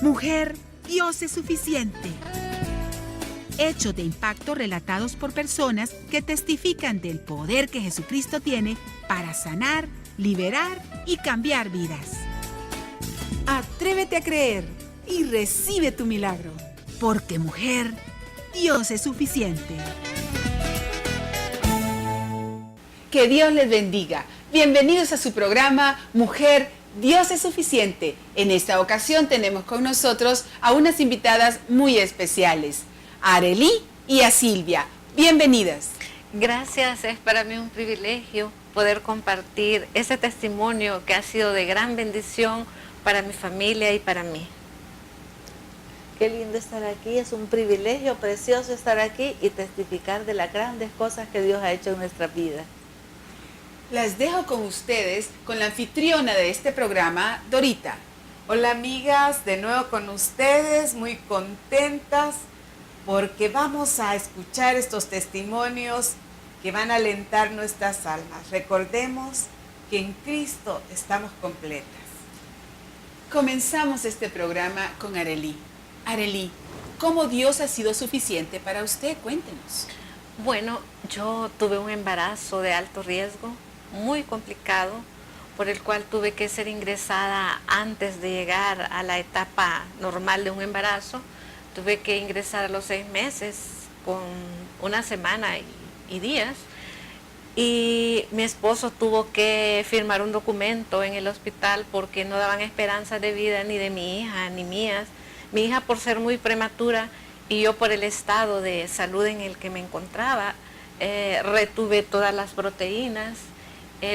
Mujer, Dios es suficiente. Hechos de impacto relatados por personas que testifican del poder que Jesucristo tiene para sanar, liberar y cambiar vidas. Atrévete a creer y recibe tu milagro. Porque mujer, Dios es suficiente. Que Dios les bendiga. Bienvenidos a su programa Mujer, Dios es suficiente. En esta ocasión tenemos con nosotros a unas invitadas muy especiales, a Arely y a Silvia. Bienvenidas. Gracias, es para mí un privilegio poder compartir ese testimonio que ha sido de gran bendición para mi familia y para mí. Qué lindo estar aquí, es un privilegio precioso estar aquí y testificar de las grandes cosas que Dios ha hecho en nuestra vida. Las dejo con ustedes, con la anfitriona de este programa, Dorita. Hola amigas, de nuevo con ustedes, muy contentas porque vamos a escuchar estos testimonios que van a alentar nuestras almas. Recordemos que en Cristo estamos completas. Comenzamos este programa con Arely. Arely, ¿cómo Dios ha sido suficiente para usted? Cuéntenos. Bueno, yo tuve un embarazo de alto riesgo, muy complicado, por el cual tuve que ser ingresada antes de llegar a la etapa normal de un embarazo. Tuve que ingresar a los 6 meses con una semana y días. Y mi esposo tuvo que firmar un documento en el hospital porque no daban esperanza de vida ni de mi hija ni mías. Mi hija por ser muy prematura y yo por el estado de salud en el que me encontraba, retuve todas las proteínas.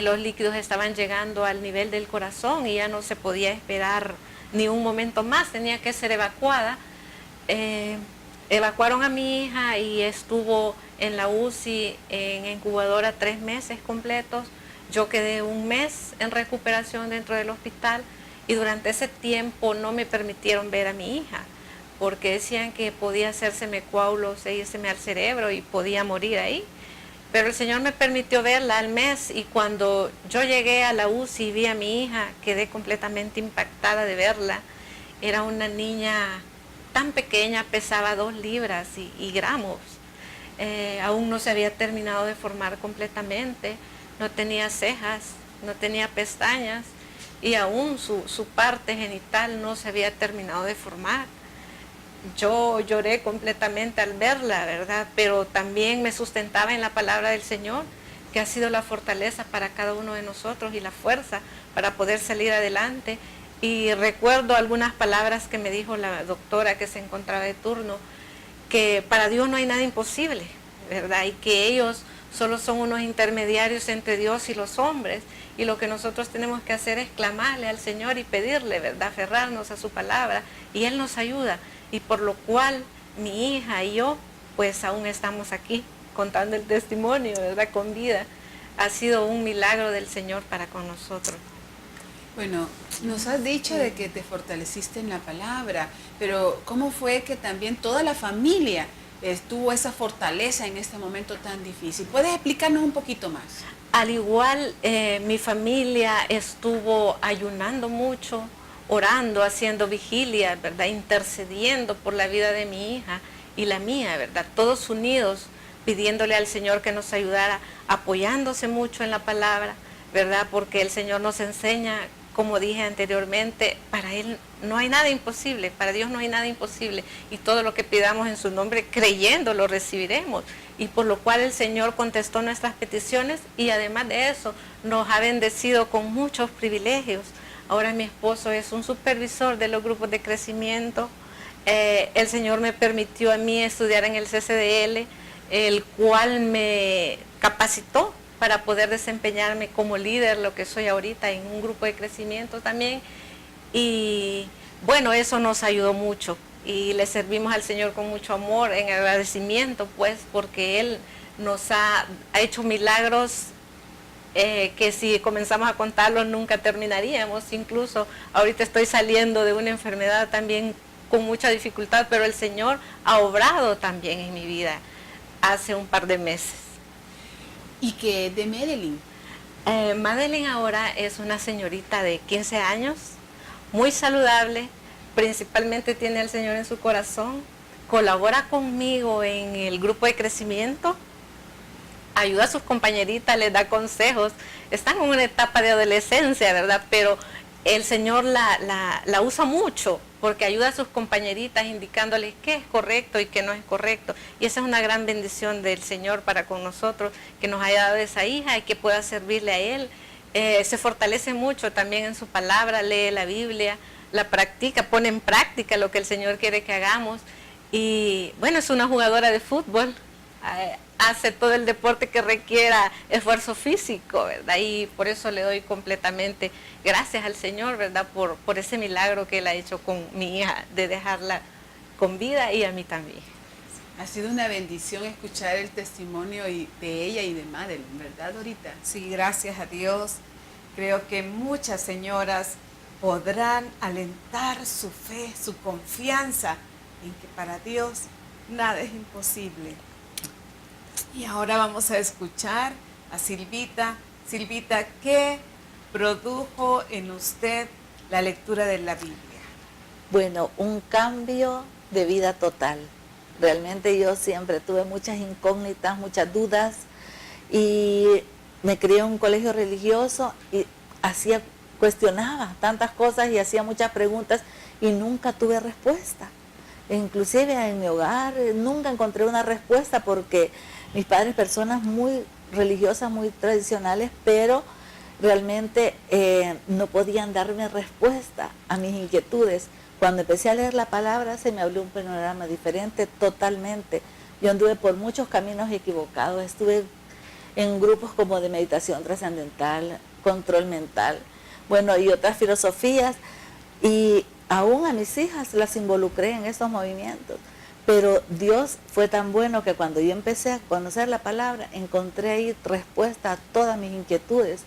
Los líquidos estaban llegando al nivel del corazón y ya no se podía esperar ni un momento más, tenía que ser evacuada. Evacuaron a mi hija y estuvo en la UCI en incubadora 3 meses completos. Yo quedé 1 mes en recuperación dentro del hospital y durante ese tiempo no me permitieron ver a mi hija porque decían que podía hacérseme coágulos e írseme al cerebro y podía morir ahí. Pero el Señor me permitió verla al mes y cuando yo llegué a la UCI y vi a mi hija, quedé completamente impactada de verla. Era una niña tan pequeña, pesaba 2 libras y gramos. Aún no se había terminado de formar completamente, no tenía cejas, no tenía pestañas y aún su parte genital no se había terminado de formar. Yo lloré completamente al verla, ¿verdad? Pero también me sustentaba en la palabra del Señor, que ha sido la fortaleza para cada uno de nosotros y la fuerza para poder salir adelante. Y recuerdo algunas palabras que me dijo la doctora que se encontraba de turno, que para Dios no hay nada imposible, ¿verdad? Y que ellos solo son unos intermediarios entre Dios y los hombres. Y lo que nosotros tenemos que hacer es clamarle al Señor y pedirle, ¿verdad? Aferrarnos a su palabra y Él nos ayuda. Y por lo cual mi hija y yo, pues aún estamos aquí contando el testimonio, ¿verdad? Con vida. Ha sido un milagro del Señor para con nosotros. Bueno, nos has dicho de que te fortaleciste en la palabra, pero ¿cómo fue que también toda la familia tuvo esa fortaleza en este momento tan difícil? ¿Puedes explicarnos un poquito más? Al igual, mi familia estuvo ayunando mucho, orando, haciendo vigilia, ¿verdad? Intercediendo por la vida de mi hija y la mía, ¿verdad? Todos unidos, pidiéndole al Señor que nos ayudara, apoyándose mucho en la palabra, ¿verdad? Porque el Señor nos enseña, como dije anteriormente, para Él no hay nada imposible, para Dios no hay nada imposible, y todo lo que pidamos en su nombre, creyendo, lo recibiremos, y por lo cual el Señor contestó nuestras peticiones, y además de eso, nos ha bendecido con muchos privilegios. Ahora mi esposo es un supervisor de los grupos de crecimiento. El Señor me permitió a mí estudiar en el CCDL, el cual me capacitó para poder desempeñarme como líder, lo que soy ahorita, en un grupo de crecimiento también. Y bueno, eso nos ayudó mucho y le servimos al Señor con mucho amor, en agradecimiento, pues, porque Él nos ha hecho milagros que si comenzamos a contarlos nunca terminaríamos. Incluso ahorita estoy saliendo de una enfermedad también con mucha dificultad, pero el Señor ha obrado también en mi vida hace un par de meses. ¿Y qué de Madeline? Madeline ahora es una señorita de 15 años, muy saludable, principalmente tiene al Señor en su corazón, colabora conmigo en el grupo de crecimiento, ayuda a sus compañeritas, les da consejos, están en una etapa de adolescencia, ¿verdad? Pero el Señor la usa mucho porque ayuda a sus compañeritas indicándoles qué es correcto y qué no es correcto. Y esa es una gran bendición del Señor para con nosotros, que nos haya dado esa hija y que pueda servirle a Él. Se fortalece mucho también en su palabra, lee la Biblia, la practica, pone en práctica lo que el Señor quiere que hagamos. Y bueno, es una jugadora de fútbol, hace todo el deporte que requiera esfuerzo físico, ¿verdad? Y por eso le doy completamente gracias al Señor, ¿verdad? Por ese milagro que Él ha hecho con mi hija, de dejarla con vida, y a mí también. Ha sido una bendición escuchar el testimonio de ella y de Madeline, ¿verdad, Dorita? Sí, gracias a Dios. Creo que muchas señoras podrán alentar su fe, su confianza en que para Dios nada es imposible. Y ahora vamos a escuchar a Silvita. Silvita, ¿qué produjo en usted la lectura de la Biblia? Bueno, un cambio de vida total. Realmente yo siempre tuve muchas incógnitas, muchas dudas, y me crié en un colegio religioso y cuestionaba tantas cosas y hacía muchas preguntas y nunca tuve respuesta. Inclusive en mi hogar nunca encontré una respuesta porque mis padres, personas muy religiosas, muy tradicionales, pero realmente no podían darme respuesta a mis inquietudes. Cuando empecé a leer la palabra se me abrió un panorama diferente totalmente. Yo anduve por muchos caminos equivocados, estuve en grupos como de meditación trascendental, control mental, bueno, y otras filosofías, y aún a mis hijas las involucré en esos movimientos. Pero Dios fue tan bueno que cuando yo empecé a conocer la palabra, encontré ahí respuesta a todas mis inquietudes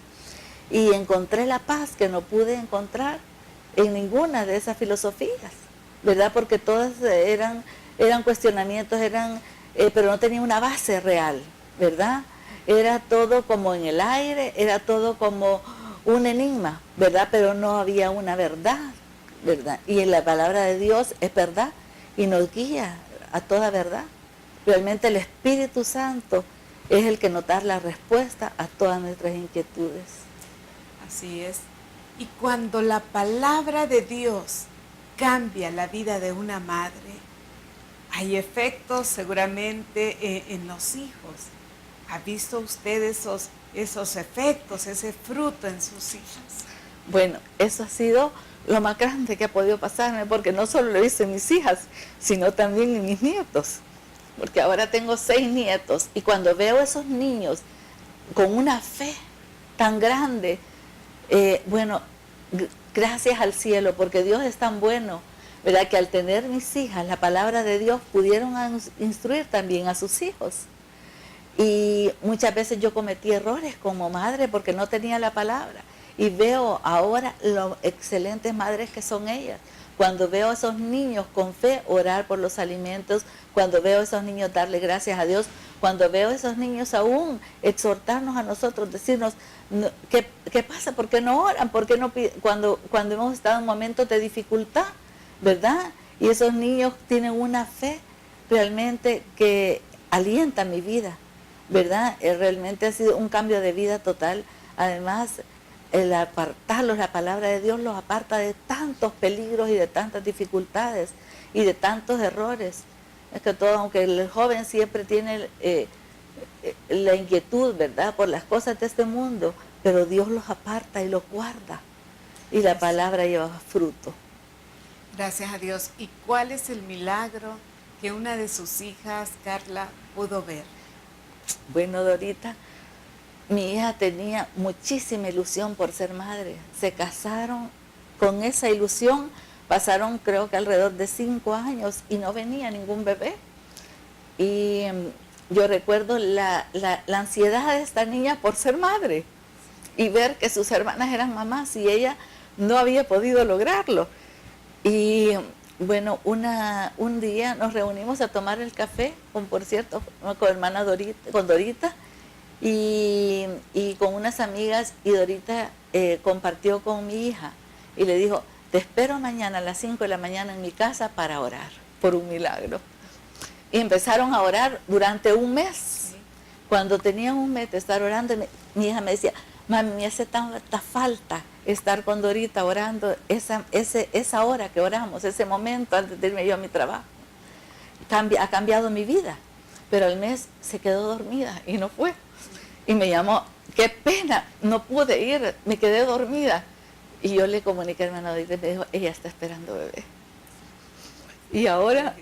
y encontré la paz que no pude encontrar en ninguna de esas filosofías, ¿verdad? Porque todas eran cuestionamientos, pero no tenía una base real, ¿verdad? Era todo como en el aire, era todo como un enigma, ¿verdad? Pero no había una verdad, ¿verdad? Y en la palabra de Dios es verdad y nos guía a toda verdad. Realmente el Espíritu Santo es el que nos da la respuesta a todas nuestras inquietudes. Así es. Y cuando la palabra de Dios cambia la vida de una madre, hay efectos seguramente en los hijos. ¿Ha visto usted esos efectos, ese fruto en sus hijas? Bueno, eso ha sido lo más grande que ha podido pasarme, porque no solo lo hice en mis hijas, sino también en mis nietos. Porque ahora tengo 6 nietos y cuando veo a esos niños con una fe tan grande, bueno, gracias al cielo, porque Dios es tan bueno, ¿verdad? Que al tener mis hijas la palabra de Dios pudieron instruir también a sus hijos. Y muchas veces yo cometí errores como madre porque no tenía la palabra. Y veo ahora lo excelentes madres que son ellas. Cuando veo a esos niños con fe orar por los alimentos, cuando veo a esos niños darle gracias a Dios, cuando veo a esos niños aún exhortarnos a nosotros, decirnos, ¿qué pasa? ¿Por qué no oran? ¿Por qué no cuando hemos estado en momentos de dificultad, ¿verdad? Y esos niños tienen una fe realmente que alienta mi vida, ¿verdad? Realmente ha sido un cambio de vida total. Además, el apartarlos, la palabra de Dios los aparta de tantos peligros y de tantas dificultades y de tantos errores. Es que todo, aunque el joven siempre tiene la inquietud, ¿verdad?, por las cosas de este mundo, pero Dios los aparta y los guarda y la palabra lleva fruto. Gracias a Dios. ¿Y cuál es el milagro que una de sus hijas, Carla, pudo ver? Bueno, Dorita, mi hija tenía muchísima ilusión por ser madre. Se casaron con esa ilusión, pasaron creo que alrededor de 5 años y no venía ningún bebé. Y yo recuerdo la ansiedad de esta niña por ser madre y ver que sus hermanas eran mamás y ella no había podido lograrlo. Y bueno, un día nos reunimos a tomar el café, por cierto, con hermana Dorita, con Dorita, y con unas amigas, y Dorita compartió con mi hija y le dijo, te espero mañana a las 5 de la mañana en mi casa para orar por un milagro. Y empezaron a orar durante un mes. Cuando tenían un mes de estar orando, mi hija me decía, mami, me hace tanta falta estar con Dorita orando esa hora que oramos, ese momento antes de irme yo a mi trabajo. Ha cambiado mi vida. Pero al mes se quedó dormida y no fue. Y me llamó, qué pena, no pude ir, me quedé dormida. Y yo le comuniqué a hermano Dorita y me dijo, ella está esperando bebé. Y ahora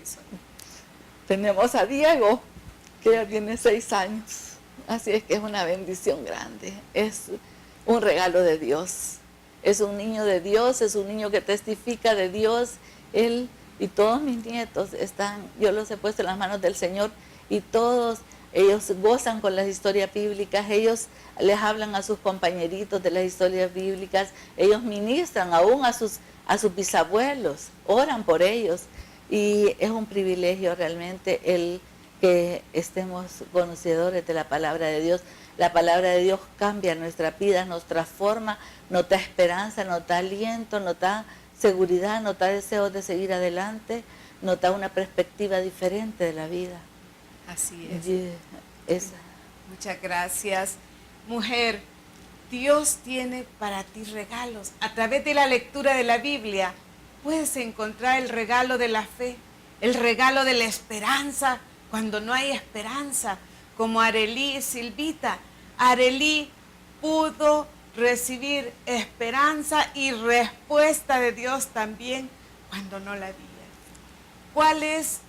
tenemos a Diego, que ya tiene 6 años. Así es que es una bendición grande. Es un regalo de Dios. Es un niño de Dios, es un niño que testifica de Dios. Él y todos mis nietos yo los he puesto en las manos del Señor y todos ellos gozan con las historias bíblicas, ellos les hablan a sus compañeritos de las historias bíblicas, ellos ministran aún a sus bisabuelos, oran por ellos. Y es un privilegio realmente el que estemos conocedores de la palabra de Dios. La palabra de Dios cambia nuestra vida, nos transforma, nos da esperanza, nos da aliento, nos da seguridad, nos da deseos de seguir adelante, nos da una perspectiva diferente de la vida. Así es. Muchas gracias. Mujer, Dios tiene para ti regalos. A través de la lectura de la Biblia puedes encontrar el regalo de la fe, el regalo de la esperanza cuando no hay esperanza, como Arely y Silvita. Arely pudo recibir esperanza y respuesta de Dios también cuando no la había. ¿Cuál es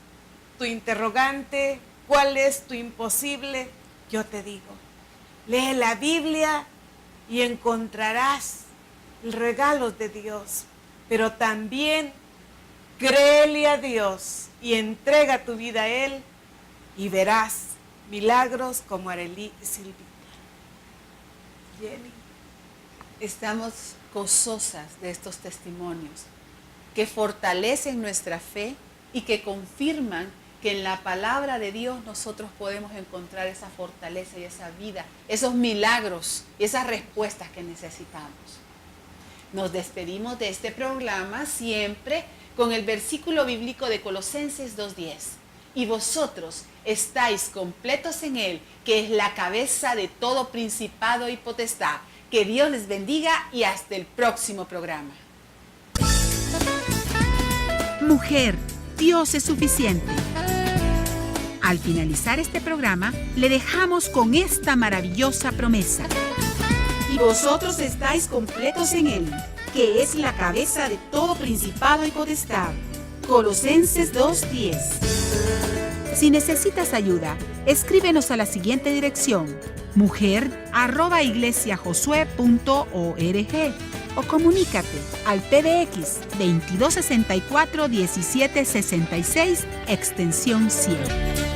tu interrogante? ¿Cuál es tu imposible? Yo te digo, lee la Biblia y encontrarás el regalo de Dios, pero también créele a Dios y entrega tu vida a Él y verás milagros como Arely y Silvita. Jenny. Estamos gozosas de estos testimonios que fortalecen nuestra fe y que confirman que en la palabra de Dios nosotros podemos encontrar esa fortaleza y esa vida, esos milagros y esas respuestas que necesitamos. Nos despedimos de este programa siempre con el versículo bíblico de Colosenses 2:10. Y vosotros estáis completos en Él, que es la cabeza de todo principado y potestad. Que Dios les bendiga y hasta el próximo programa. Mujer, Dios es suficiente. Al finalizar este programa, le dejamos con esta maravillosa promesa. Y vosotros estáis completos en Él, que es la cabeza de todo principado y potestad. Colosenses 2:10. Si necesitas ayuda, escríbenos a la siguiente dirección: mujer@iglesiajosue.org o comunícate al PBX 2264 1766 extensión 100.